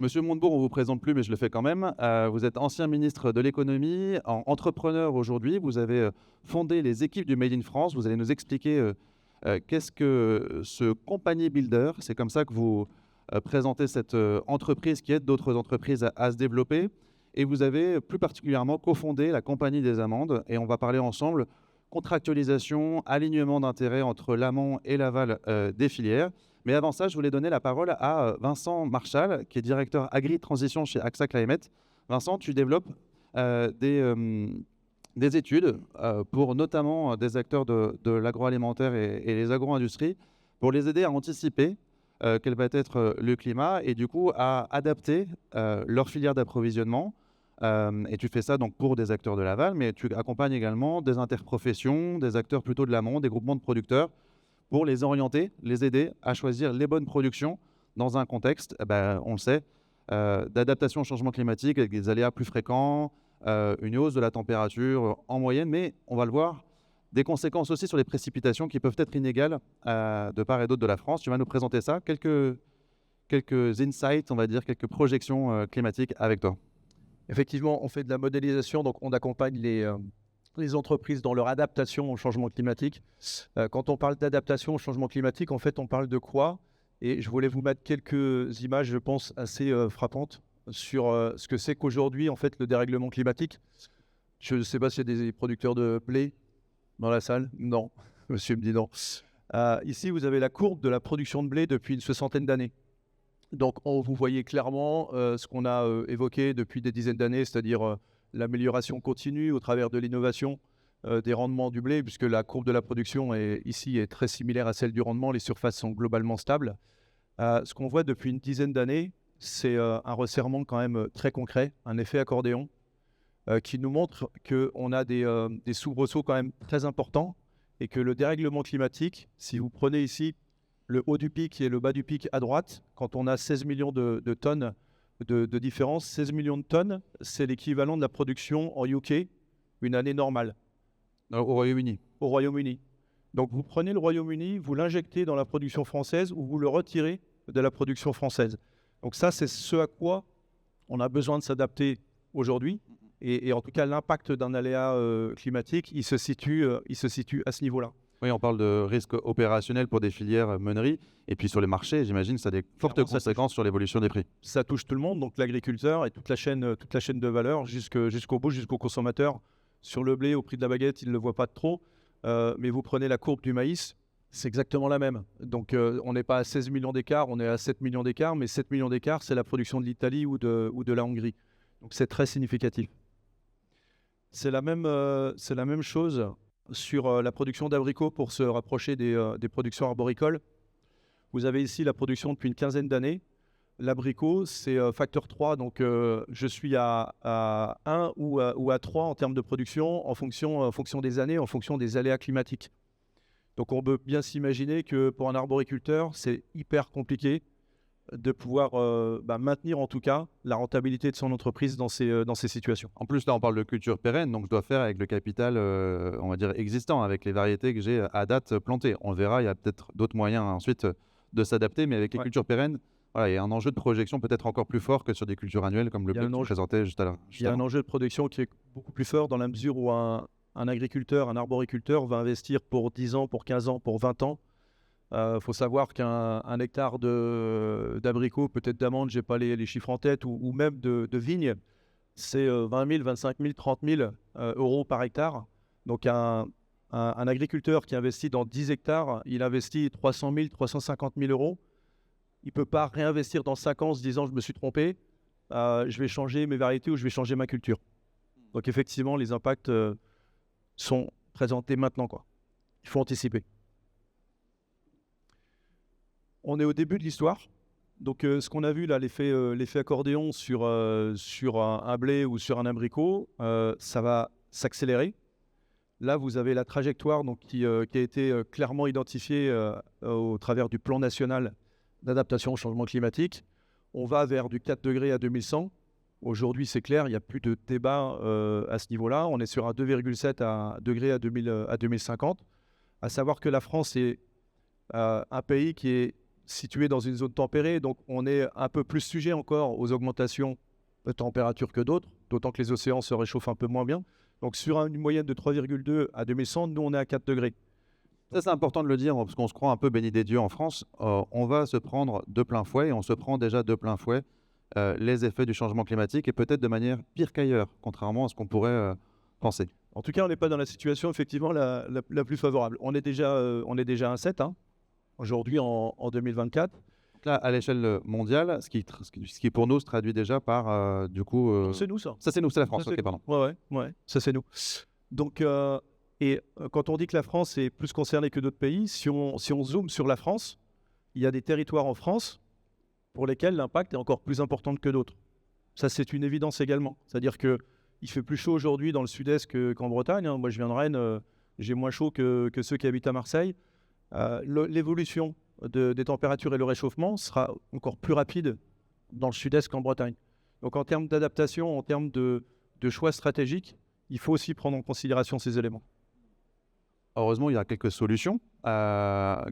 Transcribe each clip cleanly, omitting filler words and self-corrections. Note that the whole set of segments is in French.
Monsieur Montebourg, on ne vous présente plus, mais je le fais quand même. Vous êtes ancien ministre de l'économie, entrepreneur aujourd'hui. Vous avez fondé les équipes du Made in France. Vous allez nous expliquer qu'est-ce que ce Company Builder. C'est comme ça que vous présentez cette entreprise qui aide d'autres entreprises à se développer. Et vous avez plus particulièrement cofondé la Compagnie des Amandes. Et on va parler ensemble contractualisation, alignement d'intérêts entre l'amont et l'aval des filières. Mais avant ça, je voulais donner la parole à Vincent Marchal, qui est directeur Agri-Transition chez AXA Climate. Vincent, tu développes des études pour notamment des acteurs de l'agroalimentaire et les agro-industries, pour les aider à anticiper quel va être le climat et du coup à adapter leur filière d'approvisionnement. Et tu fais ça donc pour des acteurs de l'aval, mais tu accompagnes également des interprofessions, des acteurs plutôt de l'amont, des groupements de producteurs, pour les orienter, les aider à choisir les bonnes productions dans un contexte, on le sait, d'adaptation au changement climatique avec des aléas plus fréquents, une hausse de la température en moyenne, mais on va le voir, des conséquences aussi sur les précipitations qui peuvent être inégales de part et d'autre de la France. Tu vas nous présenter ça, quelques insights, on va dire, quelques projections climatiques avec toi. Effectivement, on fait de la modélisation, donc on accompagne les entreprises dans leur adaptation au changement climatique. Quand on parle d'adaptation au changement climatique, en fait, on parle de quoi? Et je voulais vous mettre quelques images, je pense, assez frappantes sur ce que c'est qu'aujourd'hui, en fait, le dérèglement climatique. Je ne sais pas s'il y a des producteurs de blé dans la salle. Non, monsieur me dit non. Ici, vous avez la courbe de la production de blé depuis une soixantaine d'années. Donc, vous voyez clairement ce qu'on a évoqué depuis des dizaines d'années, c'est-à-dire l'amélioration continue au travers de l'innovation des rendements du blé, puisque la courbe de la production ici est très similaire à celle du rendement. Les surfaces sont globalement stables. Ce qu'on voit depuis une dizaine d'années, c'est un resserrement quand même très concret, un effet accordéon, qui nous montre qu'on a des soubresauts quand même très importants et que le dérèglement climatique, si vous prenez ici le haut du pic et le bas du pic à droite, quand on a 16 millions de tonnes de différence, 16 millions de tonnes, c'est l'équivalent de la production en UK, une année normale. Au Royaume-Uni. Au Royaume-Uni. Donc vous prenez le Royaume-Uni, vous l'injectez dans la production française ou vous le retirez de la production française. Donc ça, c'est ce à quoi on a besoin de s'adapter aujourd'hui. Et en tout cas, l'impact d'un aléa climatique, il se situe à ce niveau-là. Oui, on parle de risque opérationnel pour des filières meuneries. Et puis sur les marchés, j'imagine, ça a des fortes conséquences sur l'évolution des prix. Ça touche tout le monde, donc l'agriculteur et toute la chaîne de valeur jusqu'au bout, jusqu'au consommateur. Sur le blé, au prix de la baguette, il ne le voit pas trop. Mais vous prenez la courbe du maïs, c'est exactement la même. Donc on n'est pas à 16 millions d'écart, on est à 7 millions d'écart. Mais 7 millions d'écart, c'est la production de l'Italie ou de la Hongrie. Donc c'est très significatif. C'est la même chose sur la production d'abricots pour se rapprocher des productions arboricoles. Vous avez ici la production depuis une quinzaine d'années. L'abricot, c'est facteur 3, donc je suis à 1 ou à 3 en termes de production en fonction des années, en fonction des aléas climatiques. Donc on peut bien s'imaginer que pour un arboriculteur, c'est hyper compliqué de pouvoir maintenir en tout cas la rentabilité de son entreprise dans ces situations. En plus, là, on parle de culture pérenne, donc je dois faire avec le capital, on va dire, existant, avec les variétés que j'ai à date plantées. On le verra, il y a peut-être d'autres moyens ensuite de s'adapter, mais avec les cultures pérennes, voilà, il y a un enjeu de projection peut-être encore plus fort que sur des cultures annuelles, comme le blé que tu présentais juste à l'heure. Il y a un enjeu de production qui est beaucoup plus fort dans la mesure où un agriculteur, un arboriculteur va investir pour 10 ans, pour 15 ans, pour 20 ans. Faut savoir qu'un hectare d'abricots, peut-être d'amandes, je n'ai pas les chiffres en tête, ou même de vignes, c'est 20 000, 25 000, 30 000 euros par hectare. Donc un agriculteur qui investit dans 10 hectares, il investit 300 000, 350 000 euros. Il ne peut pas réinvestir dans 5 ans en se disant « je me suis trompé, je vais changer mes variétés ou je vais changer ma culture ». Donc effectivement, les impacts sont présentés maintenant, quoi. Il faut anticiper. On est au début de l'histoire. Donc, ce qu'on a vu là, l'effet accordéon sur un blé ou sur un abricot, ça va s'accélérer. Là, vous avez la trajectoire donc, qui a été clairement identifiée au travers du plan national d'adaptation au changement climatique. On va vers du 4 degrés à 2100. Aujourd'hui, c'est clair, il n'y a plus de débat à ce niveau-là. On est sur un 2,7 degrés à 2050. À savoir que la France est un pays qui est situés dans une zone tempérée, donc on est un peu plus sujet encore aux augmentations de température que d'autres, d'autant que les océans se réchauffent un peu moins bien. Donc sur une moyenne de 3,2 à 2100, nous on est à 4 degrés. Ça, c'est important de le dire, parce qu'on se croit un peu béni des dieux en France. On va se prendre de plein fouet, et on se prend déjà de plein fouet les effets du changement climatique, et peut-être de manière pire qu'ailleurs, contrairement à ce qu'on pourrait penser. En tout cas, on n'est pas dans la situation effectivement la plus favorable. On est déjà à un 7, hein, aujourd'hui en 2024. Donc là, à l'échelle mondiale, ce qui pour nous se traduit déjà par, du coup... C'est nous ça. Ça, c'est nous, c'est la France, Ça, ok, c'est pardon. Ouais, ça c'est nous. Donc, quand on dit que la France est plus concernée que d'autres pays, si on zoome sur la France, il y a des territoires en France pour lesquels l'impact est encore plus important que d'autres. Ça, c'est une évidence également. C'est-à-dire qu'il fait plus chaud aujourd'hui dans le sud-est qu'en Bretagne, hein. Moi, je viens de Rennes, j'ai moins chaud que ceux qui habitent à Marseille. L'évolution des températures et le réchauffement sera encore plus rapide dans le sud-est qu'en Bretagne. Donc, en termes d'adaptation, en termes de choix stratégiques, il faut aussi prendre en considération ces éléments. Heureusement, il y a quelques solutions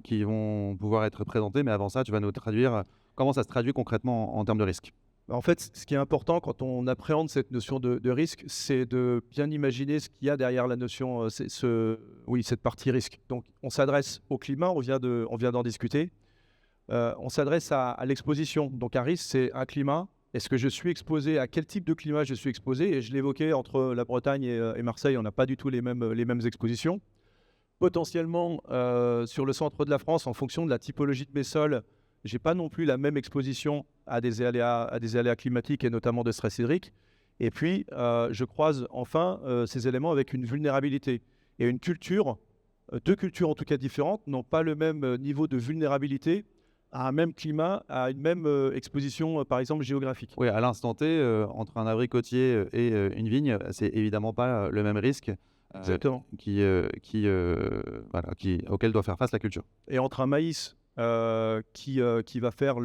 qui vont pouvoir être présentées, mais avant ça, tu vas nous traduire comment ça se traduit concrètement en termes de risque. En fait, ce qui est important quand on appréhende cette notion de risque, c'est de bien imaginer ce qu'il y a derrière la notion, cette partie risque. Donc, on s'adresse au climat, on vient d'en discuter. On s'adresse à l'exposition. Donc, un risque, c'est un climat. Est-ce que je suis exposé? À quel type de climat je suis exposé? Et je l'évoquais, entre la Bretagne et Marseille, on n'a pas du tout les mêmes expositions. Potentiellement, sur le centre de la France, en fonction de la typologie de mes sols, je n'ai pas non plus la même exposition à des aléas climatiques et notamment de stress hydrique. Et puis, je croise enfin ces éléments avec une vulnérabilité. Et une culture, deux cultures en tout cas différentes, n'ont pas le même niveau de vulnérabilité à un même climat, à une même exposition, par exemple, géographique. Oui, à l'instant T, entre un abricotier et une vigne, c'est évidemment pas le même risque Exactement. auquel doit faire face la culture. Et entre un maïs qui va faire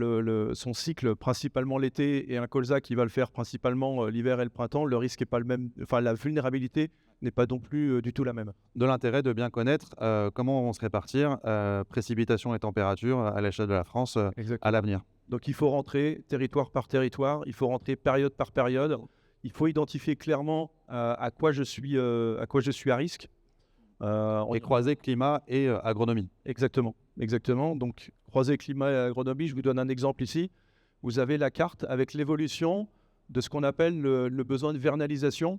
son cycle principalement l'été et un colza qui va le faire principalement l'hiver et le printemps, le risque n'est pas le même, enfin la vulnérabilité n'est pas non plus du tout la même. De l'intérêt de bien connaître comment vont se répartir précipitations et températures à l'échelle de la France à l'avenir. Donc il faut rentrer territoire par territoire, il faut rentrer période par période, il faut identifier clairement à quoi je suis à risque. Et croiser climat et agronomie. Exactement. Donc, croiser climat et agronomie, je vous donne un exemple ici. Vous avez la carte avec l'évolution de ce qu'on appelle le besoin de vernalisation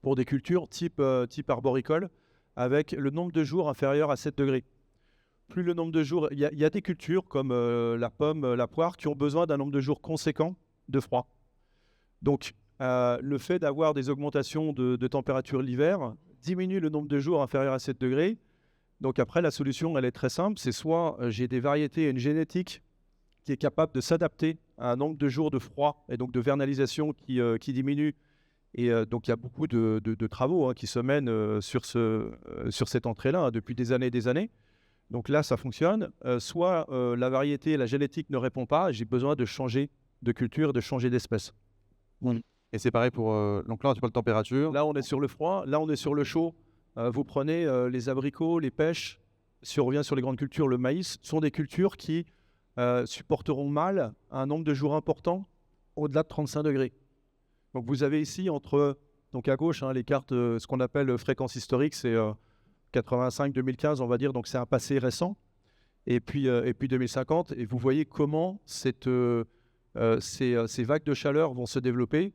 pour des cultures type arboricole, avec le nombre de jours inférieur à 7 degrés. Plus le nombre de jours, il y a des cultures comme la pomme, la poire, qui ont besoin d'un nombre de jours conséquent de froid. Donc, le fait d'avoir des augmentations de température l'hiver diminue le nombre de jours inférieur à 7 degrés. Donc après, la solution, elle est très simple. C'est soit j'ai des variétés et une génétique qui est capable de s'adapter à un nombre de jours de froid et donc de vernalisation qui diminue. Et donc, il y a beaucoup de travaux qui se mènent sur cette entrée-là depuis des années et des années. Donc là, ça fonctionne. Soit la variété, la génétique ne répond pas. J'ai besoin de changer de culture, de changer d'espèce. Et c'est pareil pour... donc là, tu parles de température. Là, on est sur le froid. Là, on est sur le chaud. Vous prenez les abricots, les pêches. Si on revient sur les grandes cultures, le maïs, sont des cultures qui supporteront mal un nombre de jours important au-delà de 35 degrés. Donc, vous avez ici donc à gauche, les cartes, ce qu'on appelle fréquence historique, c'est 85-2015, on va dire. Donc, c'est un passé récent. Et puis 2050. Et vous voyez comment ces vagues de chaleur vont se développer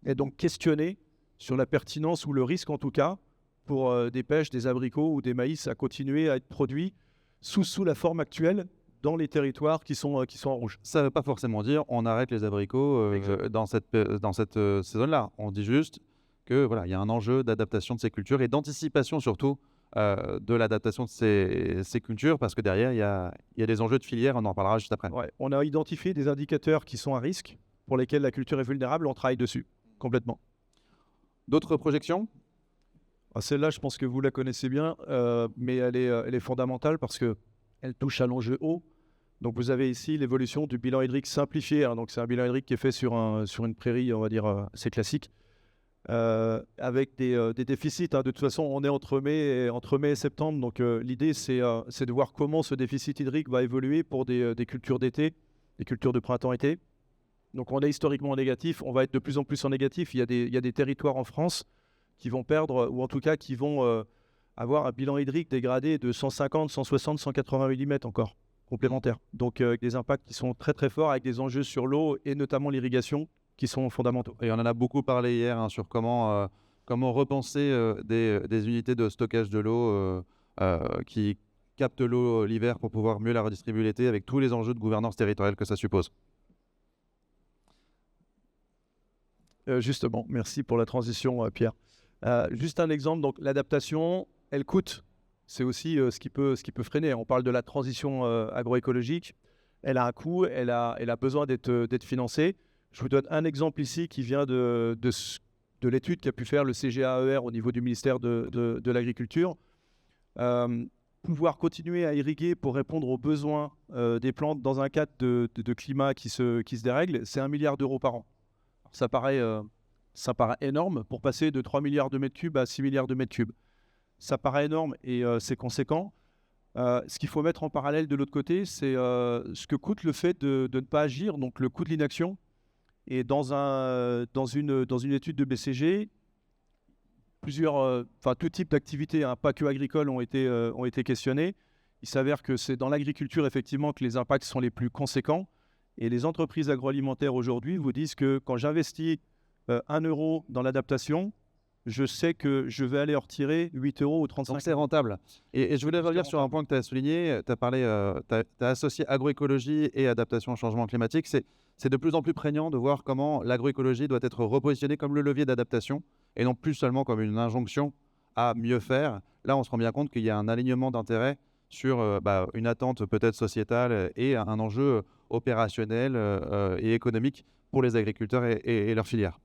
et donc questionner sur la pertinence ou le risque, en tout cas, pour des pêches, des abricots ou des maïs à continuer à être produits sous la forme actuelle dans les territoires qui sont en rouge. Ça ne veut pas forcément dire on arrête les abricots dans cette saison-là. On dit juste que voilà, il y a un enjeu d'adaptation de ces cultures et d'anticipation surtout de l'adaptation de ces cultures, parce que derrière, il y a des enjeux de filière, on en parlera juste après. Ouais, on a identifié des indicateurs qui sont à risque, pour lesquels la culture est vulnérable, on travaille dessus, complètement. D'autres projections ? Celle-là, je pense que vous la connaissez bien, mais elle est fondamentale parce qu'elle touche à l'enjeu eau. Donc, vous avez ici l'évolution du bilan hydrique simplifié. Donc, c'est un bilan hydrique qui est fait sur une prairie, on va dire, assez classique. avec des déficits. De toute façon, on est entre mai et septembre. Donc, l'idée, c'est de voir comment ce déficit hydrique va évoluer pour des cultures d'été, des cultures de printemps-été. Donc, on est historiquement en négatif. On va être de plus en plus en négatif. Il y a des territoires en France qui vont perdre, ou en tout cas qui vont avoir un bilan hydrique dégradé de 150, 160, 180 mm encore, complémentaires. Donc, avec des impacts qui sont très, très forts, avec des enjeux sur l'eau et notamment l'irrigation qui sont fondamentaux. Et on en a beaucoup parlé hier sur comment repenser des unités de stockage de l'eau qui captent l'eau l'hiver pour pouvoir mieux la redistribuer l'été avec tous les enjeux de gouvernance territoriale que ça suppose. Justement, merci pour la transition, Pierre. Juste un exemple, donc l'adaptation, elle coûte. C'est aussi ce qui peut freiner. On parle de la transition agroécologique. Elle a un coût, elle a besoin d'être financée. Je vous donne un exemple ici qui vient de l'étude qu'a pu faire le CGAER au niveau du ministère de l'Agriculture. Pouvoir continuer à irriguer pour répondre aux besoins des plantes dans un cadre de climat qui se dérègle, c'est 1 milliard d'euros par an. Alors, ça paraît énorme pour passer de 3 milliards de mètres cubes à 6 milliards de mètres cubes. Ça paraît énorme et c'est conséquent. Ce qu'il faut mettre en parallèle de l'autre côté, c'est ce que coûte le fait de ne pas agir, donc le coût de l'inaction. Et dans une étude de BCG, tout type d'activités, pas que agricoles, ont été questionnés. Il s'avère que c'est dans l'agriculture, effectivement, que les impacts sont les plus conséquents. Et les entreprises agroalimentaires aujourd'hui vous disent que quand j'investis 1 euro dans l'adaptation, je sais que je vais aller en retirer 8 euros ou 35. Donc c'est rentable. Et je voulais revenir sur un point que tu as souligné. Tu as associé agroécologie et adaptation au changement climatique. C'est de plus en plus prégnant de voir comment l'agroécologie doit être repositionnée comme le levier d'adaptation et non plus seulement comme une injonction à mieux faire. Là, on se rend bien compte qu'il y a un alignement d'intérêts sur une attente peut-être sociétale et un enjeu opérationnel et économique pour les agriculteurs et leurs filières.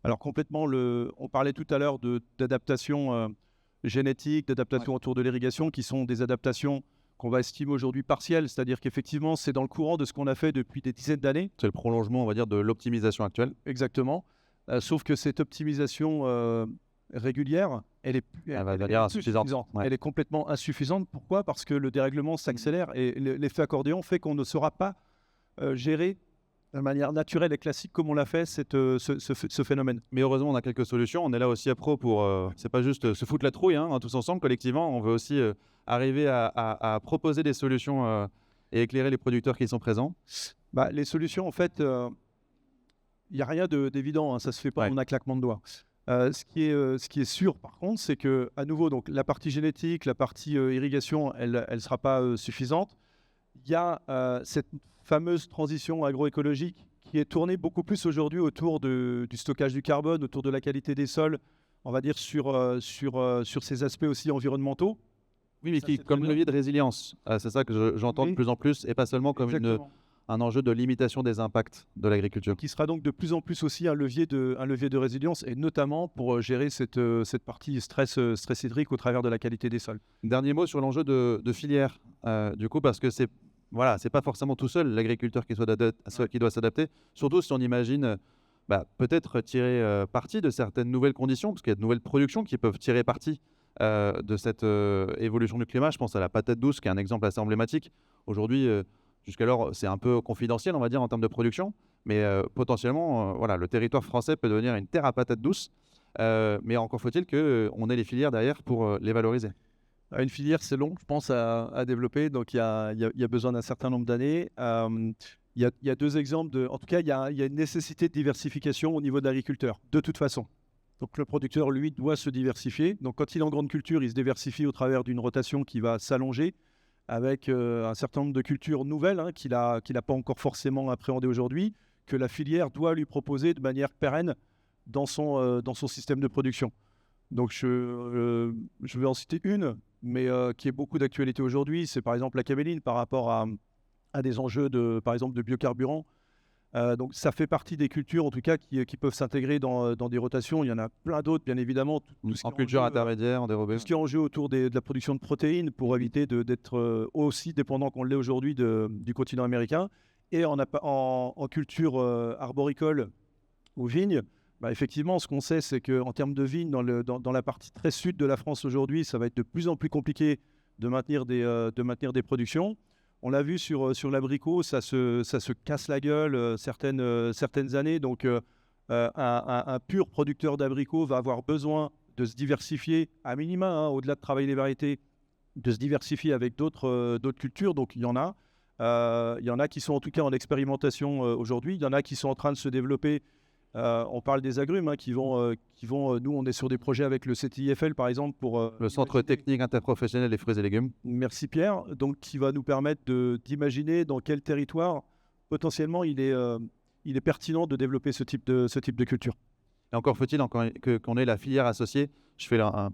Alors complètement, on parlait tout à l'heure d'adaptation génétique, d'adaptation autour de l'irrigation, qui sont des adaptations qu'on va estimer aujourd'hui partielles, c'est-à-dire qu'effectivement, c'est dans le courant de ce qu'on a fait depuis des dizaines d'années. C'est le prolongement, on va dire, de l'optimisation actuelle. Exactement. Sauf que cette optimisation régulière, elle est insuffisante. Ouais. Elle est complètement insuffisante. Pourquoi ? Parce que le dérèglement s'accélère et l'effet accordéon fait qu'on ne saura pas gérer de manière naturelle et classique comme on l'a fait ce phénomène. Mais heureusement, on a quelques solutions. On est là aussi à Pro pour... c'est pas juste se foutre la trouille, tous ensemble, collectivement. On veut aussi arriver à proposer des solutions et éclairer les producteurs qui sont présents. Les solutions, en fait, il n'y a rien d'évident. Ça ne se fait pas en un claquement de doigts. Ce qui est sûr, par contre, c'est que, à nouveau, donc, la partie génétique, la partie irrigation, elle ne sera pas suffisante. Il y a cette fameuse transition agroécologique qui est tournée beaucoup plus aujourd'hui autour du stockage du carbone, autour de la qualité des sols, on va dire sur ces aspects aussi environnementaux. Oui, mais qui, comme levier de résilience. C'est ça que j'entends de plus en plus, et pas seulement comme un enjeu de limitation des impacts de l'agriculture. Qui sera donc de plus en plus aussi un levier de résilience, et notamment pour gérer cette partie stress hydrique au travers de la qualité des sols. Dernier mot sur l'enjeu de filière, du coup, parce que c'est pas forcément tout seul l'agriculteur qui doit s'adapter, surtout si on imagine peut-être tirer parti de certaines nouvelles conditions, parce qu'il y a de nouvelles productions qui peuvent tirer parti de cette évolution du climat. Je pense à la patate douce, qui est un exemple assez emblématique. Aujourd'hui, jusqu'alors, c'est un peu confidentiel, on va dire, en termes de production, mais potentiellement, le territoire français peut devenir une terre à patates douces, mais encore faut-il qu'on ait les filières derrière pour les valoriser. Une filière, c'est long, je pense, à développer, donc il y a besoin d'un certain nombre d'années. Il y a 2 exemples. En tout cas, il y a une nécessité de diversification au niveau de l'agriculteur, de toute façon. Donc le producteur, lui, doit se diversifier. Donc quand il est en grande culture, il se diversifie au travers d'une rotation qui va s'allonger avec un certain nombre de cultures nouvelles qu'il n'a pas encore forcément appréhendées aujourd'hui, que la filière doit lui proposer de manière pérenne dans son système de production. Donc je vais en citer une, mais qui est beaucoup d'actualité aujourd'hui, c'est par exemple la caméline par rapport à des enjeux par exemple de biocarburants. Donc ça fait partie des cultures en tout cas qui peuvent s'intégrer dans des rotations. Il y en a plein d'autres, bien évidemment. En culture intermédiaire, en dérobé. Tout ce qui est en jeu autour de la production de protéines pour éviter d'être aussi dépendant qu'on l'est aujourd'hui du continent américain. Et en culture arboricole ou vigne, Effectivement, ce qu'on sait, c'est qu'en termes de vignes, dans la partie très sud de la France aujourd'hui, ça va être de plus en plus compliqué de maintenir des productions. On l'a vu sur l'abricot, ça se casse la gueule certaines années. Donc, un pur producteur d'abricots va avoir besoin de se diversifier à minima, hein, au-delà de travailler les variétés, de se diversifier avec d'autres cultures. Donc, il y en a. Il y en a qui sont en tout cas en expérimentation aujourd'hui. Il y en a qui sont en train de se développer. On parle des agrumes hein, qui vont. Nous, on est sur des projets avec le CTIFL, par exemple, pour Le Centre technique interprofessionnel des fruits et légumes. Merci Pierre. Donc, qui va nous permettre d'imaginer dans quel territoire potentiellement il est pertinent de développer ce type de culture. Et encore faut-il qu'on ait la filière associée. Je fais là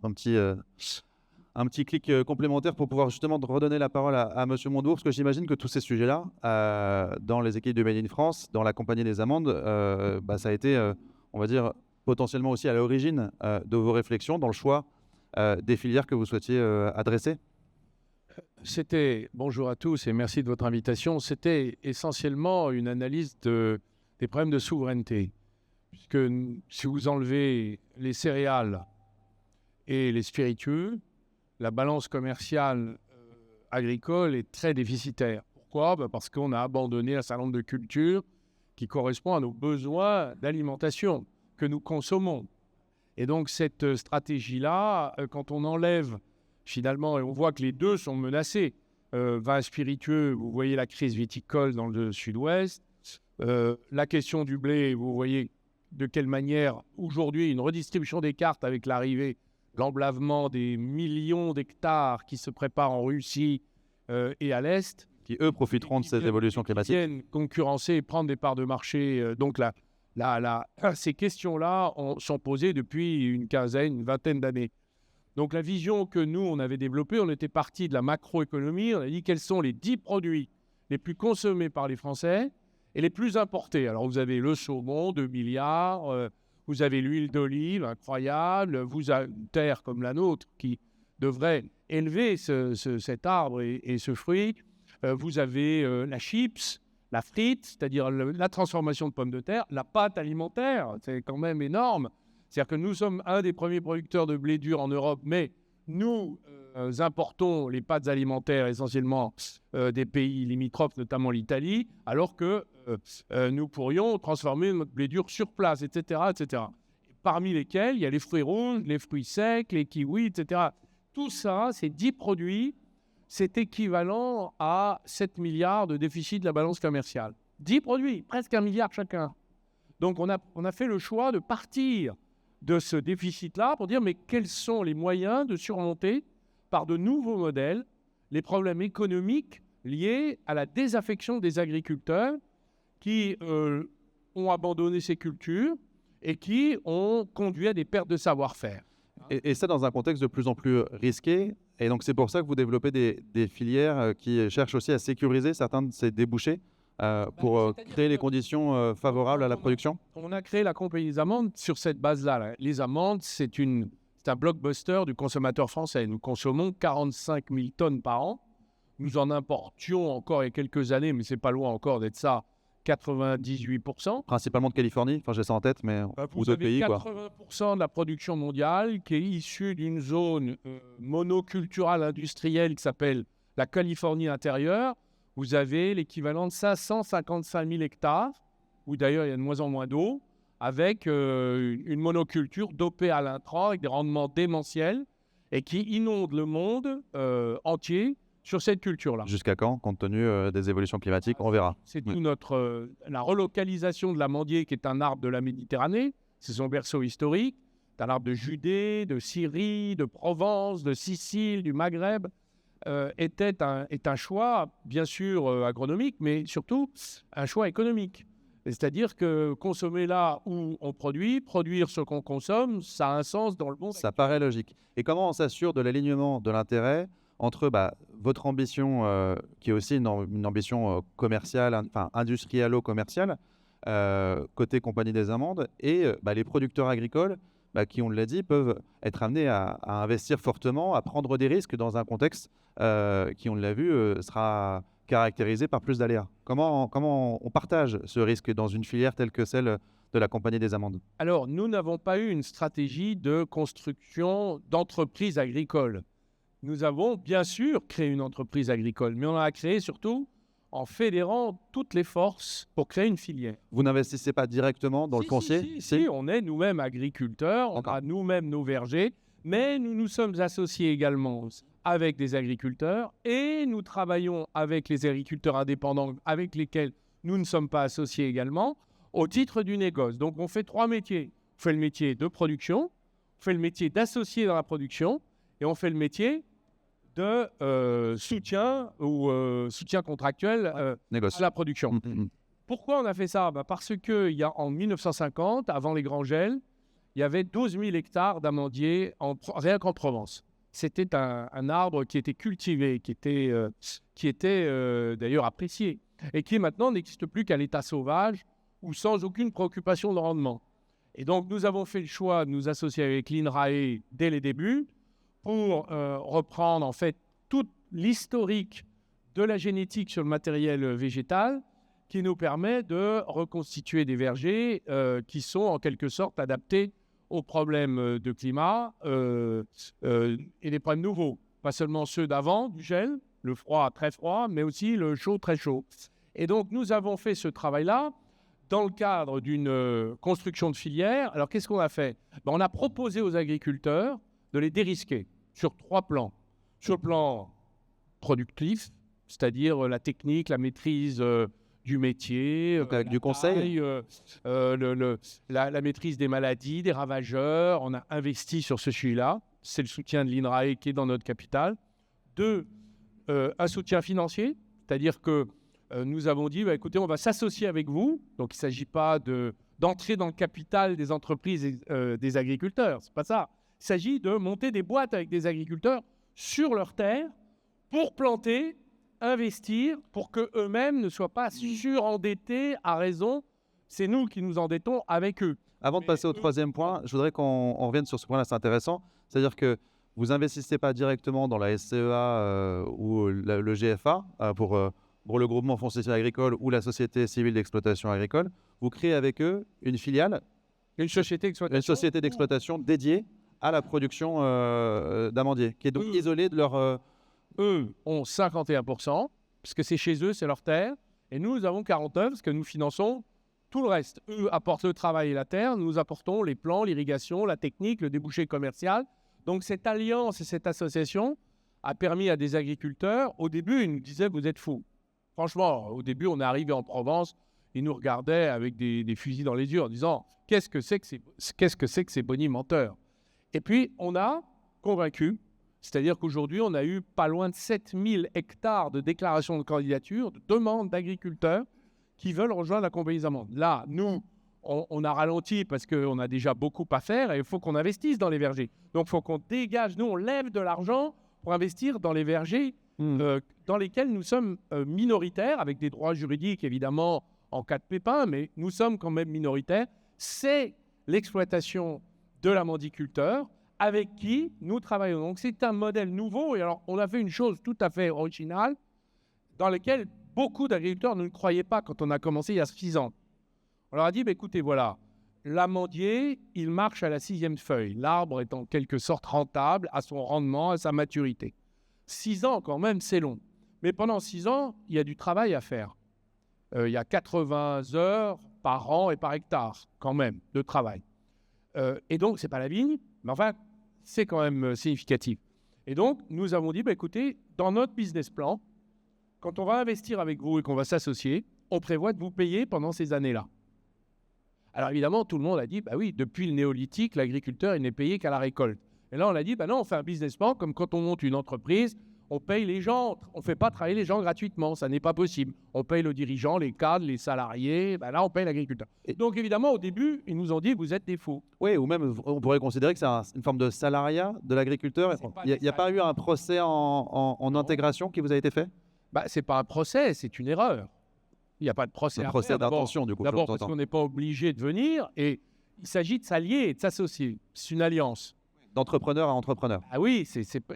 un petit clic complémentaire pour pouvoir justement redonner la parole à Monsieur Montebourg, parce que j'imagine que tous ces sujets-là, dans les équipes de Made in France, dans la compagnie des amandes, ça a été, on va dire, potentiellement aussi à l'origine de vos réflexions dans le choix des filières que vous souhaitiez adresser. Bonjour à tous et merci de votre invitation. C'était essentiellement une analyse des problèmes de souveraineté. Puisque si vous enlevez les céréales et les spiritueux, la balance commerciale agricole est très déficitaire. Pourquoi ? Parce qu'on a abandonné un certain nombre de cultures qui correspondent à nos besoins d'alimentation que nous consommons. Et donc cette stratégie-là, quand on enlève finalement, et on voit que les deux sont menacés, vin spiritueux, vous voyez la crise viticole dans le sud-ouest, la question du blé, vous voyez de quelle manière aujourd'hui une redistribution des cartes avec l'arrivée, l'emblavement des millions d'hectares qui se préparent en Russie et à l'Est. Qui, eux, profiteront de ces évolutions climatiques. Qui viennent concurrencer et prendre des parts de marché. Donc ces questions-là sont posées depuis une vingtaine d'années. Donc la vision que nous, on avait développée, on était parti de la macroéconomie, on a dit quels sont les 10 produits les plus consommés par les Français et les plus importés. Alors vous avez le saumon, 2 milliards, vous avez l'huile d'olive, incroyable, vous avez une terre comme la nôtre qui devrait élever cet arbre et ce fruit. Vous avez la chips, la frite, c'est-à-dire la transformation de pommes de terre, la pâte alimentaire, c'est quand même énorme. C'est-à-dire que nous sommes un des premiers producteurs de blé dur en Europe, mais nous importons les pâtes alimentaires essentiellement des pays limitrophes, notamment l'Italie, alors que nous pourrions transformer notre blé dur sur place, etc., etc. Parmi lesquels, il y a les fruits rouges, les fruits secs, les kiwis, etc. Tout ça, ces 10 produits, c'est équivalent à 7 milliards de déficit de la balance commerciale. 10 produits, presque 1 milliard chacun. Donc on a fait le choix de partir de ce déficit-là pour dire mais quels sont les moyens de surmonter par de nouveaux modèles les problèmes économiques liés à la désaffection des agriculteurs qui ont abandonné ces cultures et qui ont conduit à des pertes de savoir-faire. Et ça dans un contexte de plus en plus risqué. Et donc c'est pour ça que vous développez des filières qui cherchent aussi à sécuriser certains de ces débouchés pour créer les conditions favorables à la production. On a créé la compagnie des amandes sur cette base-là. Les amandes, c'est un blockbuster du consommateur français. Nous consommons 45 000 tonnes par an. Nous en importions encore il y a quelques années, mais c'est pas loin encore d'être ça, 98%. Principalement de Californie, enfin j'ai ça en tête, mais ou d'autres pays. 80% de la production mondiale qui est issue d'une zone monoculturale industrielle qui s'appelle la Californie intérieure. Vous avez l'équivalent de 555 000 hectares, où d'ailleurs il y a de moins en moins d'eau, avec une monoculture dopée à l'intrant, avec des rendements démentiels, et qui inonde le monde entier sur cette culture-là. Jusqu'à quand, compte tenu des évolutions climatiques, on verra. C'est tout la relocalisation de l'amandier, qui est un arbre de la Méditerranée, c'est son berceau historique, c'est un arbre de Judée, de Syrie, de Provence, de Sicile, du Maghreb, est un choix, bien sûr, agronomique, mais surtout un choix économique. C'est-à-dire que consommer là où on produire ce qu'on consomme, ça a un sens dans le monde. Ça paraît logique. Et comment on s'assure de l'alignement de l'intérêt entre votre ambition, qui est aussi une ambition commerciale, enfin industrialo-commerciale, côté Compagnie des Amandes, et les producteurs agricoles qui, on l'a dit, peuvent être amenés à investir fortement, à prendre des risques dans un contexte qui, on l'a vu, sera caractérisé par plus d'aléas. Comment on partage ce risque dans une filière telle que celle de la Compagnie des Amandes? Alors, nous n'avons pas eu une stratégie de construction d'entreprise agricole. Nous avons bien sûr créé une entreprise agricole, mais on l'a créée surtout en fédérant toutes les forces pour créer une filière. Vous n'investissez pas directement dans le foncier? Si, on est nous-mêmes agriculteurs, on D'accord. a nous-mêmes nos vergers, mais nous nous sommes associés également avec des agriculteurs et nous travaillons avec les agriculteurs indépendants avec lesquels nous ne sommes pas associés également au titre du négoce. Donc on fait 3 métiers. On fait le métier de production, on fait le métier d'associé dans la production et on fait le métier de soutien ou soutien contractuel Négoce. à la production. Mhm. Pourquoi on a fait ça? Parce qu'en 1950, avant les grands gels, il y avait 12 000 hectares d'amandiers rien qu'en Provence. C'était un arbre qui était cultivé, qui était d'ailleurs apprécié, et qui maintenant n'existe plus qu'à l'état sauvage ou sans aucune préoccupation de rendement. Et donc, nous avons fait le choix de nous associer avec l'INRAE dès les débuts pour reprendre en fait tout l'historique de la génétique sur le matériel végétal qui nous permet de reconstituer des vergers qui sont en quelque sorte adaptés aux problèmes de climat et des problèmes nouveaux. Pas seulement ceux d'avant, du gel, le froid très froid, mais aussi le chaud très chaud. Et donc, nous avons fait ce travail-là dans le cadre d'une construction de filière. Alors, qu'est-ce qu'on a fait? On a proposé aux agriculteurs de les dérisquer sur 3 plans. Sur le plan productif, c'est-à-dire la technique, la maîtrise du métier, Donc, avec du conseil, la maîtrise des maladies, des ravageurs. On a investi sur ce sujet-là. C'est le soutien de l'INRAE qui est dans notre capital. 2, un soutien financier, c'est-à-dire que nous avons dit, écoutez, on va s'associer avec vous. Donc, il ne s'agit pas d'entrer dans le capital des entreprises et des agriculteurs. Ce n'est pas ça. Il s'agit de monter des boîtes avec des agriculteurs sur leur terre pour planter, investir, pour qu'eux-mêmes ne soient pas surendettés à raison. C'est nous qui nous endettons avec eux. avant de passer au 3e point, je voudrais qu'on revienne sur ce point-là, c'est intéressant. C'est-à-dire que vous n'investissez pas directement dans la SCEA ou le GFA pour le groupement foncier agricole ou la société civile d'exploitation agricole. Vous créez avec eux une filiale, Une société d'exploitation dédiée à la production d'amandiers, qui est donc isolée de leur... Eux ont 51%, parce que c'est chez eux, c'est leur terre. Et nous avons 49%, parce que nous finançons tout le reste. Eux apportent le travail et la terre, nous apportons les plans, l'irrigation, la technique, le débouché commercial. Donc cette alliance et cette association a permis à des agriculteurs, au début, ils nous disaient « vous êtes fous ». Franchement, au début, on est arrivé en Provence, ils nous regardaient avec des fusils dans les yeux en disant « qu'est-ce que c'est que ces bonimenteurs ?» Et puis, on a convaincu, c'est-à-dire qu'aujourd'hui, on a eu pas loin de 7000 hectares de déclarations de candidature, de demandes d'agriculteurs qui veulent rejoindre la Compagnie des Amandes. Là, nous, on a ralenti parce qu'on a déjà beaucoup à faire et il faut qu'on investisse dans les vergers. Donc, il faut qu'on dégage, nous, on lève de l'argent pour investir dans les vergers dans lesquels nous sommes minoritaires, avec des droits juridiques, évidemment, en cas de pépin, mais nous sommes quand même minoritaires. C'est l'exploitation de l'amandiculteur avec qui nous travaillons. Donc, c'est un modèle nouveau. Et alors, on a fait une chose tout à fait originale dans laquelle beaucoup d'agriculteurs ne croyaient pas quand on a commencé il y a 6 ans. On leur a dit, écoutez, voilà, l'amandier, il marche à la 6e feuille. L'arbre est en quelque sorte rentable à son rendement, à sa maturité. 6 ans, quand même, c'est long. Mais pendant 6 ans, il y a du travail à faire. Il y a 80 heures par an et par hectare, quand même, de travail. Et donc, ce n'est pas la vigne, mais enfin, c'est quand même significatif. Et donc, nous avons dit, écoutez, dans notre business plan, quand on va investir avec vous et qu'on va s'associer, on prévoit de vous payer pendant ces années-là. Alors évidemment, tout le monde a dit, oui, depuis le néolithique, l'agriculteur, il n'est payé qu'à la récolte. Et là, on a dit, non, on fait un business plan comme quand on monte une entreprise, on paye les gens, on ne fait pas travailler les gens gratuitement, ça n'est pas possible. On paye le dirigeant, les cadres, les salariés, là, on paye l'agriculteur. Et donc évidemment, au début, ils nous ont dit, vous êtes des fous. Oui, ou même, on pourrait considérer que c'est une forme de salariat de l'agriculteur. Il n'y a pas eu un procès en intégration qui vous a été fait? Ce n'est pas un procès, c'est une erreur. Il n'y a pas de procès. Un procès d'intention, du coup. D'abord parce qu'on n'est pas obligé de venir et il s'agit de s'allier et de s'associer. C'est une alliance. D'entrepreneur à entrepreneur. Ah oui,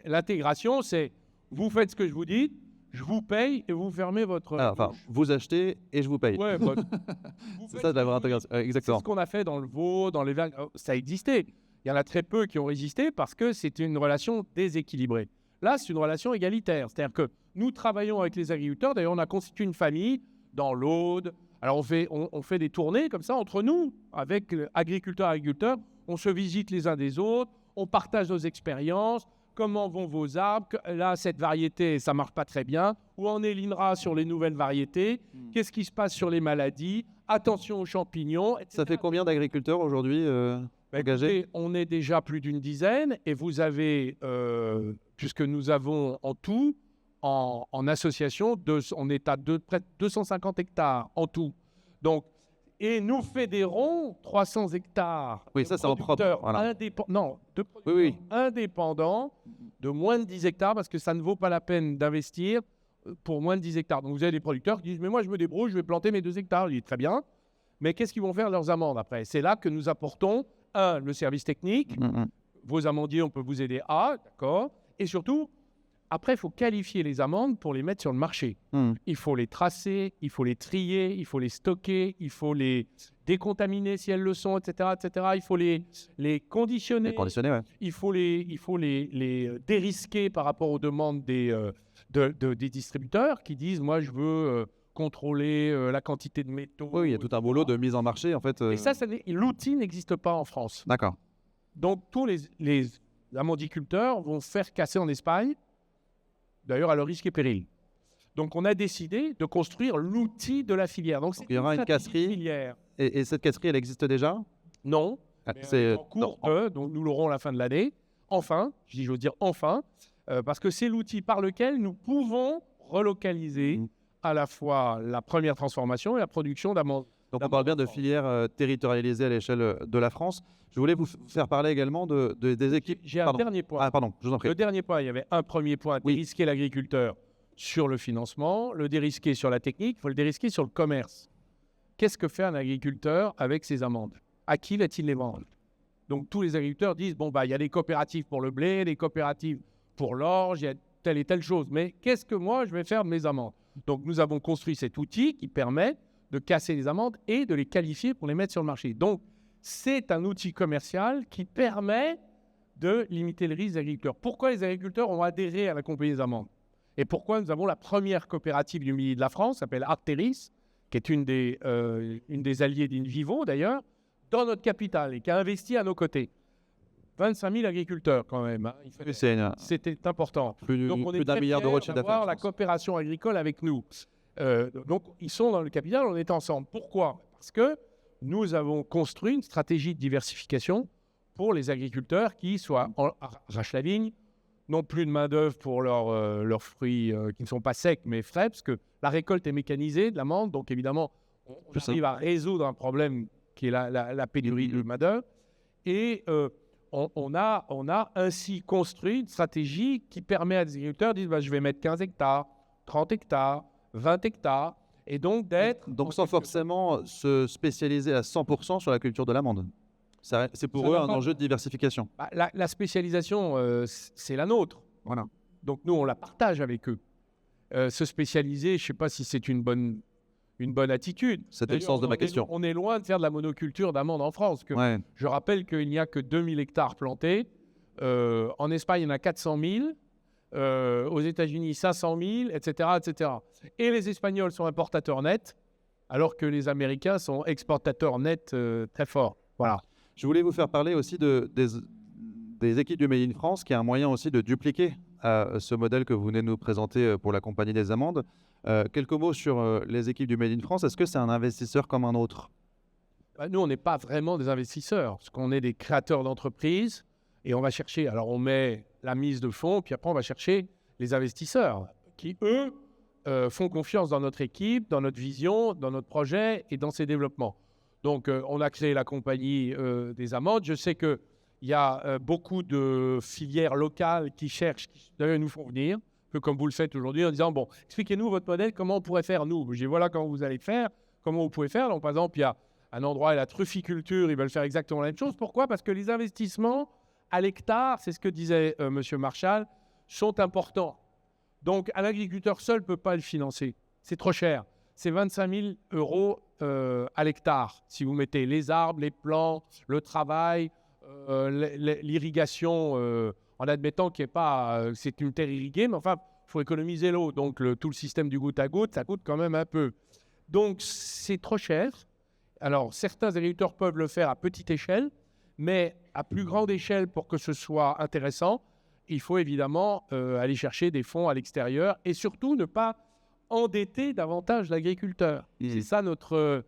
l'intégration, c'est vous faites ce que je vous dis, je vous paye et vous fermez votre Enfin, bouche. vous achetez et je vous paye. Ouais, bah, vous C'est faites ça de la ce vraie que vous intégration. C'est Exactement. ce qu'on a fait dans le veau, dans les vins. Ça existait. Il y en a très peu qui ont résisté parce que c'était une relation déséquilibrée. Là, c'est une relation égalitaire. C'est-à-dire que nous travaillons avec les agriculteurs. D'ailleurs, on a constitué une famille dans l'Aude. Alors, on fait des tournées comme ça entre nous, avec agriculteurs. On se visite les uns des autres. On partage nos expériences. Comment vont vos arbres? Là, cette variété, ça ne marche pas très bien. Où en est l'INRA sur les nouvelles variétés? Qu'est-ce qui se passe sur les maladies? Attention aux champignons, etc. Ça fait combien d'agriculteurs aujourd'hui engagés? Écoutez, on est déjà plus d'une dizaine et vous avez, puisque nous avons en tout, en association, on est à près de 250 hectares en tout. Donc, et nous fédérons 300 hectares Oui, de ça, c'est en propre. producteurs Voilà. de producteurs Oui. indépendants de moins de 10 hectares parce que ça ne vaut pas la peine d'investir pour moins de 10 hectares. Donc, vous avez des producteurs qui disent « Mais moi, je me débrouille, je vais planter mes 2 hectares. » Je dis « Très bien. Mais qu'est-ce qu'ils vont faire de leurs amendes après ?» C'est là que nous apportons, le service technique. Vos amandiers, on peut vous aider à, d'accord. Et surtout, après, il faut qualifier les amendes pour les mettre sur le marché. Il faut les tracer, il faut les trier, il faut les stocker, il faut les décontaminer si elles le sont, etc. etc. Il faut les conditionner. Les conditionnés, ouais. Il faut les dérisquer par rapport aux demandes des distributeurs qui disent « Moi, je veux contrôler la quantité de métaux. » Oui, il y a tout un boulot de mise en marché, en fait. Et ça, l'outil n'existe pas en France. D'accord. Donc, tous les amandiculteurs vont faire casser en Espagne, d'ailleurs à leur risque et péril. Donc, on a décidé de construire l'outil de la filière. Donc, c'est il y aura une stratégie casserie. filière. Et cette casserie, elle existe déjà? Non, mais C'est en cours de, donc nous l'aurons à la fin de l'année. Enfin, j'ose dire enfin, parce que c'est l'outil par lequel nous pouvons relocaliser à la fois la première transformation et la production d'amandes. Donc, on parle bien de filières territorialisées à l'échelle de la France. Je voulais vous faire parler également des équipes. J'ai un Pardon. dernier point. Ah, pardon, je vous en prie. Le dernier point, il y avait un premier point, Oui. dérisquer l'agriculteur sur le financement, le dérisquer sur la technique, il faut le dérisquer sur le commerce. Qu'est-ce que fait un agriculteur avec ses amendes? À qui va-t-il les vendre? Donc tous les agriculteurs disent, bon, bah, il y a des coopératives pour le blé, des coopératives pour l'orge, il y a telle et telle chose. Mais qu'est-ce que moi, je vais faire de mes amendes? Donc nous avons construit cet outil qui permet de casser les amendes et de les qualifier pour les mettre sur le marché. Donc c'est un outil commercial qui permet de limiter le risque des agriculteurs. Pourquoi les agriculteurs ont adhéré à la compagnie des amendes? Et pourquoi nous avons la première coopérative du Midi de la France, s'appelle Arteris, qui est une des alliées d'Invivo d'ailleurs, dans notre capitale et qui a investi à nos côtés. 25 000 agriculteurs quand même. Hein. C'était important. Donc on est d'un très milliard d'euros de fiers chiffre d'avoir d'affaires. la coopération agricole avec nous. Donc ils sont dans le capital, on est ensemble. Pourquoi? Parce que nous avons construit une stratégie de diversification pour les agriculteurs qui arrachent la vigne, n'ont plus de main-d'œuvre pour leurs fruits qui ne sont pas secs mais frais, parce que la récolte est mécanisée de l'amande, donc évidemment, on arrive à résoudre un problème qui est la pénurie de main-d'œuvre. Et on a ainsi construit une stratégie qui permet à des agriculteurs de dire bah, je vais mettre 15 hectares, 30 hectares, 20 hectares, et donc d'être... Donc sans forcément se spécialiser à 100% sur la culture de l'amande. C'est pour eux un enjeu de diversification. Bah, la spécialisation, c'est la nôtre. Voilà. Donc nous, on la partage avec eux. Se spécialiser, je ne sais pas si c'est une bonne attitude. C'était le sens de ma question. On est loin de faire de la monoculture d'amandes en France. Ouais. Je rappelle qu'il n'y a que 2000 hectares plantés. En Espagne, il y en a 400 000. Aux États-Unis, 500 000, etc., etc. Et les Espagnols sont importateurs nets, alors que les Américains sont exportateurs nets très forts. Voilà. Je voulais vous faire parler aussi des équipes du Made in France, qui est un moyen aussi de dupliquer ce modèle que vous venez de nous présenter pour la Compagnie des Amandes. Quelques mots sur les équipes du Made in France. Est-ce que c'est un investisseur comme un autre? Nous, on n'est pas vraiment des investisseurs, parce qu'on est des créateurs d'entreprises et on va chercher. Alors, on met la mise de fonds, puis après, on va chercher les investisseurs qui, eux, font confiance dans notre équipe, dans notre vision, dans notre projet et dans ses développements. Donc, on a créé la Compagnie des Amandes. Je sais qu'il y a beaucoup de filières locales qui cherchent, qui d'ailleurs nous font venir, un peu comme vous le faites aujourd'hui, en disant, bon, expliquez-nous votre modèle, comment on pourrait faire nous. Je dis, voilà comment vous allez faire, comment vous pouvez faire. Donc, par exemple, il y a un endroit, la trufficulture, ils veulent faire exactement la même chose. Pourquoi? Parce que les investissements à l'hectare, c'est ce que disait M. Marchal, sont importants. Donc, un agriculteur seul ne peut pas le financer. C'est trop cher. C'est 25 000 € à l'hectare. Si vous mettez les arbres, les plants, le travail, l'irrigation, en admettant qu'il n'y ait pas... c'est une terre irriguée, mais enfin, il faut économiser l'eau. Donc, tout le système du goutte à goutte, ça coûte quand même un peu. Donc, c'est trop cher. Alors, certains agriculteurs peuvent le faire à petite échelle, mais à plus grande échelle, pour que ce soit intéressant, il faut évidemment aller chercher des fonds à l'extérieur et surtout ne pas endetter davantage l'agriculteur. C'est ça notre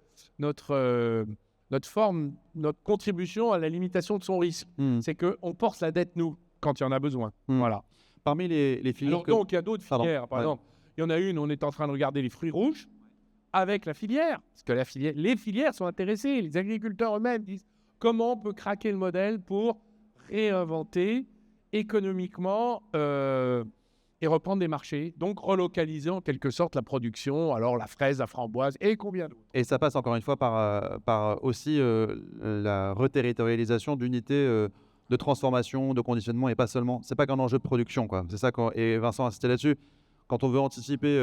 contribution à la limitation de son risque. C'est qu'on porte la dette, nous, quand il y en a besoin. Voilà. Parmi les filières... Donc, il y a d'autres filières. Par exemple, il y en a une, on est en train de regarder les fruits rouges avec la filière. Parce que les filières sont intéressées. Les agriculteurs eux-mêmes disent comment on peut craquer le modèle pour réinventer économiquement et reprendre des marchés, donc relocaliser en quelque sorte la production, alors la fraise, la framboise et combien d'autres. Et ça passe encore une fois par aussi la reterritorialisation d'unités de transformation, de conditionnement et pas seulement. C'est pas qu'un enjeu de production, quoi. C'est ça et Vincent a insisté là-dessus. Quand on veut anticiper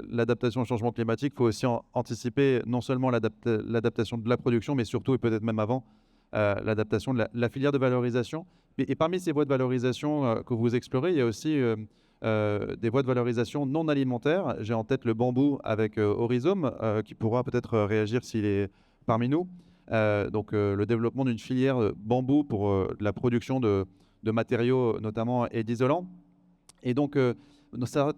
l'adaptation au changement climatique, il faut aussi anticiper non seulement l'adaptation de la production, mais surtout et peut-être même avant l'adaptation de la filière de valorisation. Et parmi ces voies de valorisation que vous explorez, il y a aussi des voies de valorisation non alimentaires. J'ai en tête le bambou avec Horizome, qui pourra peut-être réagir s'il est parmi nous. Donc le développement d'une filière bambou pour la production de matériaux notamment et d'isolants. Et donc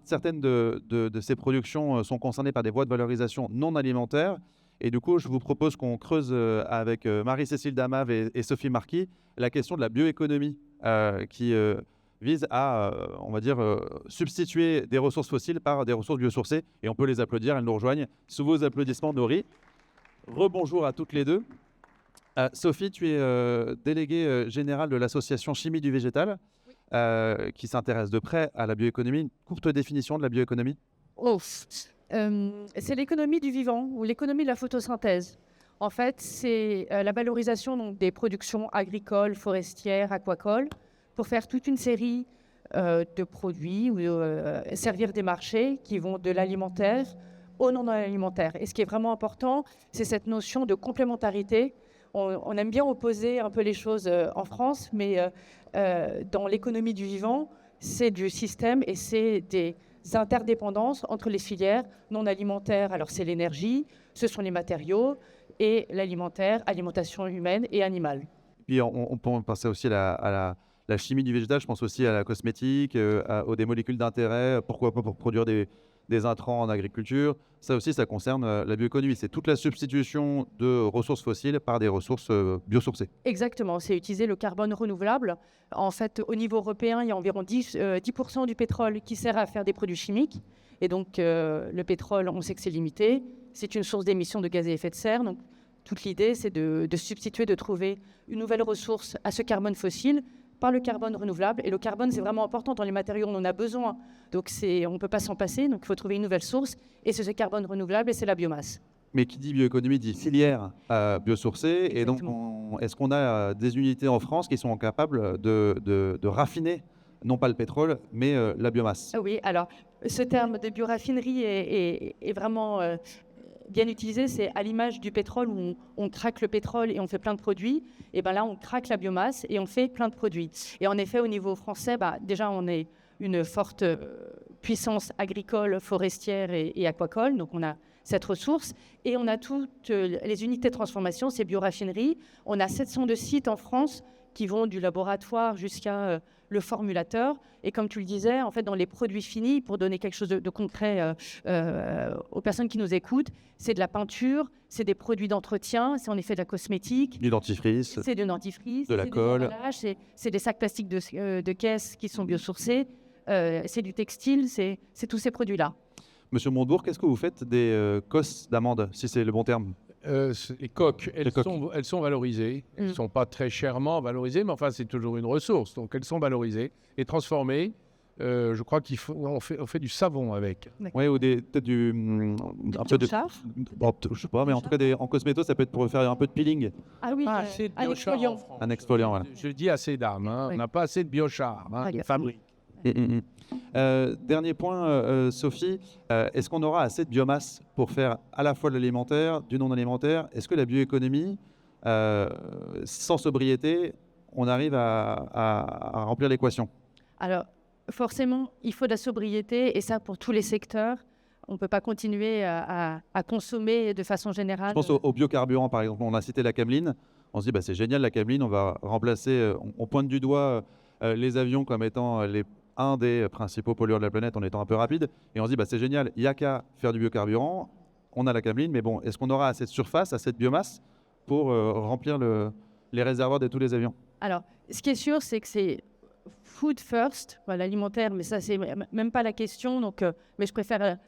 certaines de ces productions sont concernées par des voies de valorisation non alimentaires. Et du coup, je vous propose qu'on creuse avec Marie-Cécile Damave et Sophie Marquis la question de la bioéconomie qui vise à, on va dire, substituer des ressources fossiles par des ressources biosourcées. Et on peut les applaudir, elles nous rejoignent. Sous vos applaudissements, Nori. Rebonjour à toutes les deux. Sophie, tu es déléguée générale de l'association Chimie du végétal, qui s'intéresse de près à la bioéconomie. Une courte définition de la bioéconomie. C'est l'économie du vivant ou l'économie de la photosynthèse. En fait, c'est la valorisation donc, des productions agricoles, forestières, aquacoles, pour faire toute une série de produits ou servir des marchés qui vont de l'alimentaire au non-alimentaire. Et ce qui est vraiment important, c'est cette notion de complémentarité. On aime bien opposer un peu les choses en France, mais dans l'économie du vivant, c'est du système et c'est des interdépendances entre les filières non alimentaires. Alors c'est l'énergie, ce sont les matériaux et l'alimentaire, alimentation humaine et animale. Puis on peut passer aussi à la chimie du végétal, je pense aussi à la cosmétique, aux molécules d'intérêt, pourquoi pas pour produire des intrants en agriculture. Ça aussi, ça concerne la bioéconomie. C'est toute la substitution de ressources fossiles par des ressources biosourcées. Exactement, c'est utiliser le carbone renouvelable. En fait, au niveau européen, il y a environ 10% du pétrole qui sert à faire des produits chimiques. Et donc, le pétrole, on sait que c'est limité. C'est une source d'émissions de gaz à effet de serre. Donc, toute l'idée, c'est de substituer, de trouver une nouvelle ressource à ce carbone fossile par le carbone renouvelable. Et le carbone, c'est vraiment important dans les matériaux, on en a besoin. Donc, on ne peut pas s'en passer. Donc, il faut trouver une nouvelle source. Et c'est ce carbone renouvelable et c'est la biomasse. Mais qui dit bioéconomie dit filière biosourcée. Et donc, est-ce qu'on a des unités en France qui sont capables de raffiner, non pas le pétrole, mais la biomasse? Oui, alors, ce terme de bioraffinerie est vraiment bien utilisé. C'est à l'image du pétrole où on craque le pétrole et on fait plein de produits. Et bien là, on craque la biomasse et on fait plein de produits. Et en effet, au niveau français, déjà, on est une forte puissance agricole, forestière et aquacole. Donc, on a cette ressource. Et on a toutes les unités de transformation, ces bioraffineries. On a 702 sites en France qui vont du laboratoire jusqu'à le formulateur. Et comme tu le disais, en fait, dans les produits finis, pour donner quelque chose de concret aux personnes qui nous écoutent, c'est de la peinture, c'est des produits d'entretien, c'est en effet de la cosmétique. Du dentifrice. C'est du dentifrice. De la colle. C'est des sacs plastiques de caisse qui sont biosourcés. C'est du textile, c'est tous ces produits-là. Monsieur Montebourg, qu'est-ce que vous faites des cosses d'amande, si c'est le bon terme? Les coques, elles sont valorisées. Elles ne sont pas très chèrement valorisées, mais enfin, c'est toujours une ressource. Donc, elles sont valorisées et transformées. Je crois qu'on fait du savon avec. Oui, ou peut-être un peu de char. Bon, je sais pas, mais en tout cas, en cosméto, ça peut être pour faire un peu de peeling. Ah oui, assez de biochar en France. Un exfoliant, voilà. Je dis assez d'âme. On n'a pas assez de biochar. Fabrique. Dernier point, Sophie, est-ce qu'on aura assez de biomasse pour faire à la fois de l'alimentaire, du non alimentaire? Est-ce que la bioéconomie, sans sobriété, on arrive à remplir l'équation? Alors, forcément, il faut de la sobriété, et ça pour tous les secteurs. On ne peut pas continuer à consommer de façon générale. Je pense aux biocarburants, par exemple. On a cité la cameline. On se dit, bah, c'est génial, la cameline, on va remplacer, on pointe du doigt les avions comme étant un des principaux pollueurs de la planète en étant un peu rapide. Et on se dit, bah, c'est génial, il n'y a qu'à faire du biocarburant. On a la cameline, mais bon, est-ce qu'on aura assez de surface, assez de biomasse pour remplir les réservoirs de tous les avions? Alors, ce qui est sûr, c'est que c'est food first, l'alimentaire, mais ça, c'est même pas la question. Donc, mais je préfère...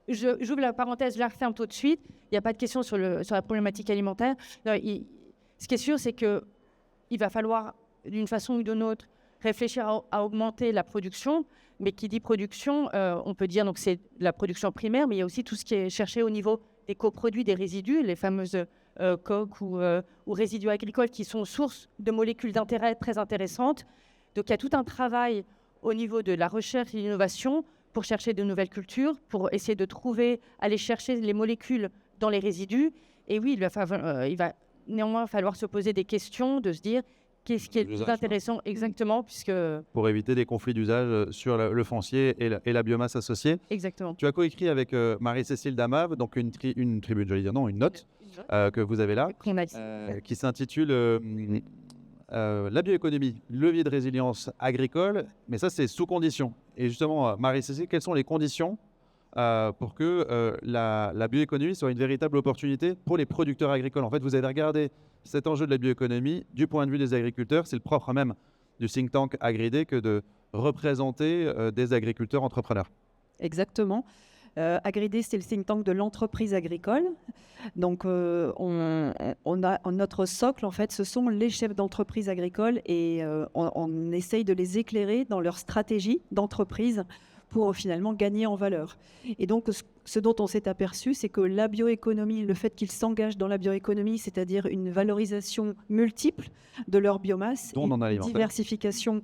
J'ouvre la parenthèse, je la referme tout de suite. Il n'y a pas de question sur la problématique alimentaire. Non, ce qui est sûr, c'est qu'il va falloir, d'une façon ou d'une autre, réfléchir à augmenter la production. Mais qui dit production, on peut dire que c'est la production primaire, mais il y a aussi tout ce qui est cherché au niveau des coproduits, des résidus, les fameuses coques ou résidus agricoles qui sont source de molécules d'intérêt très intéressantes. Donc il y a tout un travail au niveau de la recherche et l'innovation pour chercher de nouvelles cultures, pour essayer de aller chercher les molécules dans les résidus. Et oui, il va néanmoins falloir se poser des questions, de se dire qu'est-ce qui est le plus intéressant exactement, puisque... Pour éviter des conflits d'usage sur le foncier et la biomasse associée. Exactement. Tu as coécrit avec Marie-Cécile Damave, donc une tribune, j'allais dire, non, une note que vous avez là, qui s'intitule La bioéconomie, levier de résilience agricole, mais ça c'est sous condition. Et justement, Marie-Cécile, quelles sont les conditions pour que la bioéconomie soit une véritable opportunité pour les producteurs agricoles? En fait, vous avez regardé cet enjeu de la bioéconomie du point de vue des agriculteurs. C'est le propre même du think tank Agridé que de représenter des agriculteurs entrepreneurs. Exactement. Agridé, c'est le think tank de l'entreprise agricole. Donc, on a notre socle, en fait, ce sont les chefs d'entreprise agricole, et on essaye de les éclairer dans leur stratégie d'entreprise pour finalement gagner en valeur. Et donc, ce dont on s'est aperçu, c'est que la bioéconomie, le fait qu'ils s'engagent dans la bioéconomie, c'est-à-dire une valorisation multiple de leur biomasse, une diversification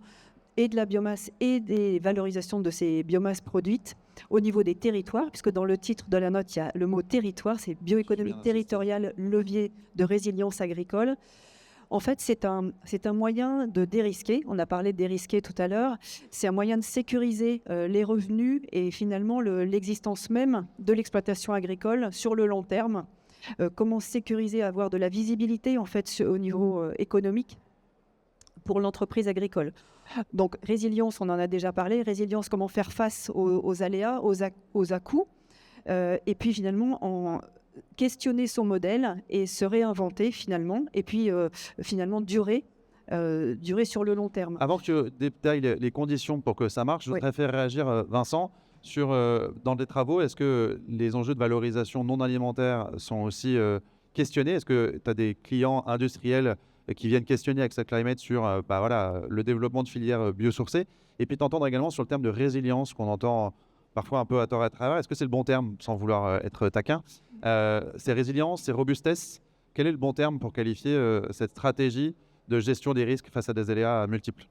et de la biomasse et des valorisations de ces biomasses produites au niveau des territoires, puisque dans le titre de la note, il y a le mot territoire, c'est bioéconomie territoriale, levier de résilience agricole. En fait, c'est un moyen de dérisquer. On a parlé de dérisquer tout à l'heure. C'est un moyen de sécuriser les revenus et finalement l'existence même de l'exploitation agricole sur le long terme. Comment sécuriser, avoir de la visibilité en fait au niveau économique pour l'entreprise agricole. Donc résilience, on en a déjà parlé. Résilience, comment faire face aux aléas, aux à-coups. Et puis finalement, questionner son modèle et se réinventer finalement, et puis finalement durer sur le long terme. Avant que tu détailles les conditions pour que ça marche, je voudrais faire réagir Vincent sur, dans des travaux, est-ce que les enjeux de valorisation non alimentaire sont aussi questionnés? Est-ce que tu as des clients industriels qui viennent questionner Access Climate sur le développement de filières biosourcées? Et puis t'entendre également sur le terme de résilience qu'on entend parfois un peu à tort et à travers. Est-ce que c'est le bon terme, sans vouloir être taquin? C'est résilience, c'est robustesse. Quel est le bon terme pour qualifier cette stratégie de gestion des risques face à des aléas multiples?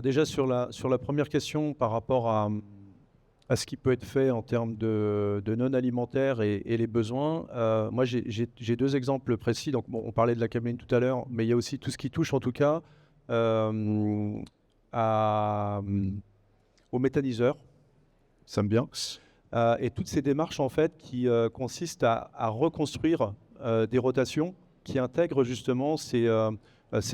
Déjà sur la première question par rapport à ce qui peut être fait en termes de non-alimentaire et les besoins, moi j'ai deux exemples précis. Donc, on parlait de la cameline tout à l'heure, mais il y a aussi tout ce qui touche en tout cas aux méthaniseurs. Ça me bien. Et toutes ces démarches en fait qui consistent à reconstruire des rotations qui intègrent justement ces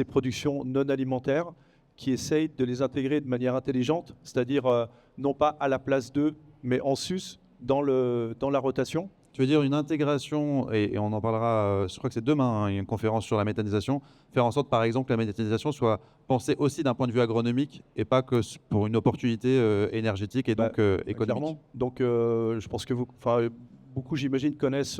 productions non alimentaires, qui essayent de les intégrer de manière intelligente, c'est-à-dire non pas à la place d'eux, mais en sus dans la rotation. Tu veux dire une intégration, et on en parlera, je crois que c'est demain, il y a une conférence sur la méthanisation, faire en sorte par exemple que la méthanisation soit pensée aussi d'un point de vue agronomique et pas que pour une opportunité énergétique et donc économique. Clairement. Donc je pense que beaucoup j'imagine connaissent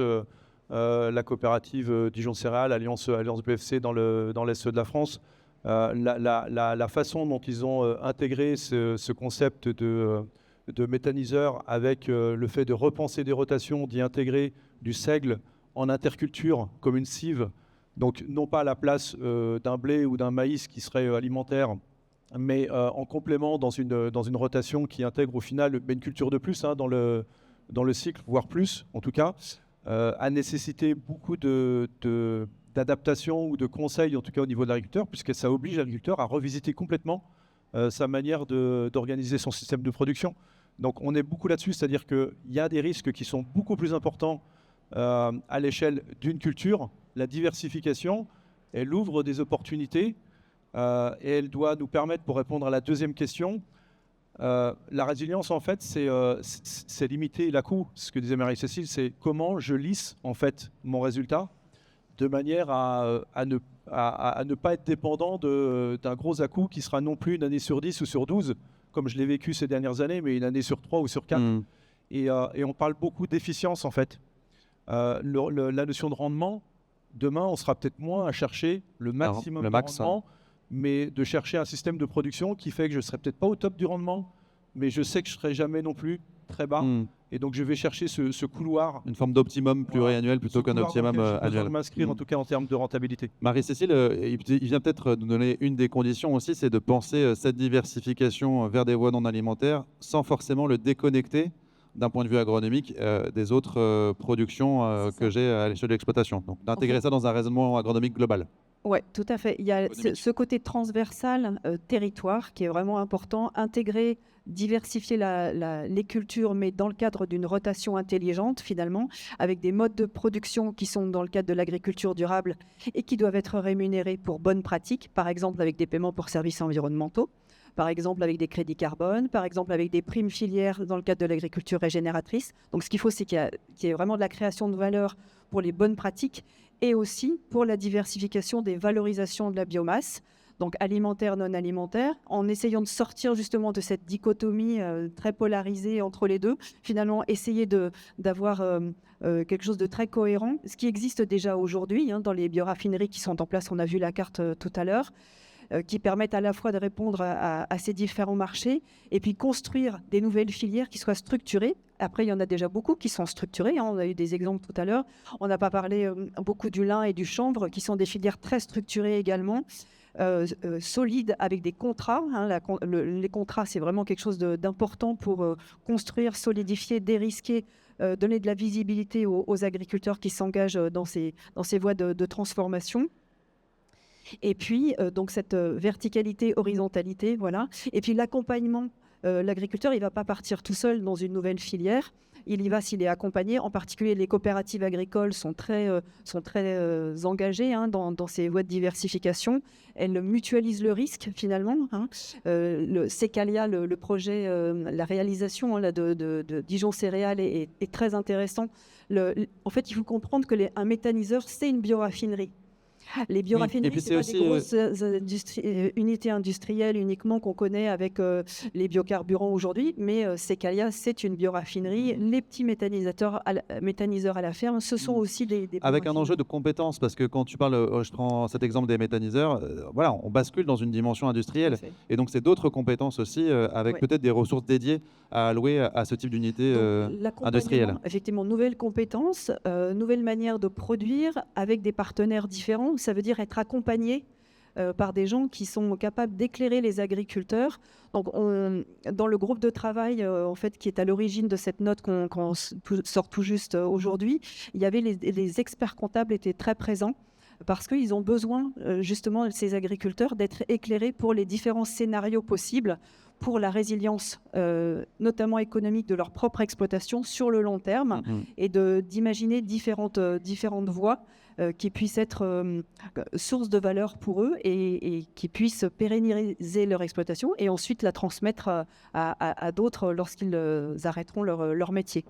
la coopérative Dijon Céréales, Alliance BFC dans l'Est de la France. La façon dont ils ont intégré ce concept de méthaniseur avec le fait de repenser des rotations, d'y intégrer du seigle en interculture comme une cive, donc non pas à la place d'un blé ou d'un maïs qui serait alimentaire, mais en complément dans une rotation qui intègre au final une culture de plus dans le cycle, voire plus en tout cas, a nécessité beaucoup d'adaptation ou de conseils, en tout cas au niveau de l'agriculteur, puisque ça oblige l'agriculteur à revisiter complètement sa manière d'organiser son système de production. Donc on est beaucoup là-dessus, c'est-à-dire qu'il y a des risques qui sont beaucoup plus importants à l'échelle d'une culture. La diversification, elle ouvre des opportunités et elle doit nous permettre, pour répondre à la deuxième question, la résilience, en fait, c'est limiter la coût. Ce que disait Marie-Cécile, c'est comment je lisse en fait mon résultat de manière à ne pas être dépendant d'un gros à-coup qui sera non plus une année sur 10 ou sur 12, comme je l'ai vécu ces dernières années, mais une année sur 3 ou sur 4. Et on parle beaucoup d'efficience, en fait. La notion de rendement, demain, on sera peut-être moins à chercher le maximum de rendement, mais de chercher un système de production qui fait que je ne serai peut-être pas au top du rendement, mais je sais que je ne serai jamais non plus très bas. Et donc, je vais chercher ce couloir. Une forme d'optimum pluriannuel plutôt qu'un optimum annuel. Je m'inscrire en tout cas en termes de rentabilité. Marie-Cécile, il vient peut-être nous donner une des conditions aussi, c'est de penser cette diversification vers des voies non alimentaires sans forcément le déconnecter d'un point de vue agronomique des autres productions que j'ai à l'échelle de l'exploitation. Donc d'intégrer ça dans un raisonnement agronomique global. Oui, tout à fait. Il y a ce côté transversal territoire qui est vraiment important. Intégrer, diversifier les cultures, mais dans le cadre d'une rotation intelligente finalement, avec des modes de production qui sont dans le cadre de l'agriculture durable et qui doivent être rémunérés pour bonnes pratiques, par exemple avec des paiements pour services environnementaux, par exemple avec des crédits carbone, par exemple avec des primes filières dans le cadre de l'agriculture régénératrice. Donc ce qu'il faut, c'est qu'il y ait vraiment de la création de valeur pour les bonnes pratiques et aussi pour la diversification des valorisations de la biomasse, donc alimentaire, non alimentaire, en essayant de sortir justement de cette dichotomie très polarisée entre les deux, finalement essayer d'avoir quelque chose de très cohérent, ce qui existe déjà aujourd'hui dans les bioraffineries qui sont en place, on a vu la carte tout à l'heure, qui permettent à la fois de répondre à ces différents marchés et puis construire des nouvelles filières qui soient structurées. Après, il y en a déjà beaucoup qui sont structurées. On a eu des exemples tout à l'heure. On n'a pas parlé beaucoup du lin et du chanvre, qui sont des filières très structurées également, solides, avec des contrats. Les contrats, c'est vraiment quelque chose d'important pour construire, solidifier, dérisquer, donner de la visibilité aux agriculteurs qui s'engagent dans ces voies de transformation. Et puis, donc cette verticalité, horizontalité, voilà. Et puis l'accompagnement, l'agriculteur, il ne va pas partir tout seul dans une nouvelle filière. Il y va s'il est accompagné. En particulier, les coopératives agricoles sont très engagées dans ces voies de diversification. Elles mutualisent le risque, finalement. Le Secalia, le projet, la réalisation de Dijon Céréales est très intéressant. En fait, il faut comprendre qu'un méthaniseur, c'est une bioraffinerie. Les bioraffineries, c'est pas des grosses unités industrielles uniquement qu'on connaît avec les biocarburants aujourd'hui, mais Secalia, c'est une bioraffinerie. Les petits méthaniseurs à la ferme, ce sont aussi des avec un enjeu de compétences, parce que quand tu parles, je prends cet exemple des méthaniseurs, voilà, on bascule dans une dimension industrielle, et donc c'est d'autres compétences aussi, avec peut-être des ressources dédiées à allouer à ce type d'unité industrielle. Effectivement, nouvelles compétences, nouvelles manières de produire avec des partenaires différents. Ça veut dire être accompagné par des gens qui sont capables d'éclairer les agriculteurs. Donc, dans le groupe de travail en fait, qui est à l'origine de cette note qu'on sort tout juste aujourd'hui, il y avait les experts comptables étaient très présents parce qu'ils ont besoin justement, ces agriculteurs, d'être éclairés pour les différents scénarios possibles pour la résilience, notamment économique, de leur propre exploitation sur le long terme, et d'imaginer différentes voies qui puissent être source de valeur pour eux et qui puissent pérenniser leur exploitation et ensuite la transmettre à d'autres lorsqu'ils arrêteront leur métier.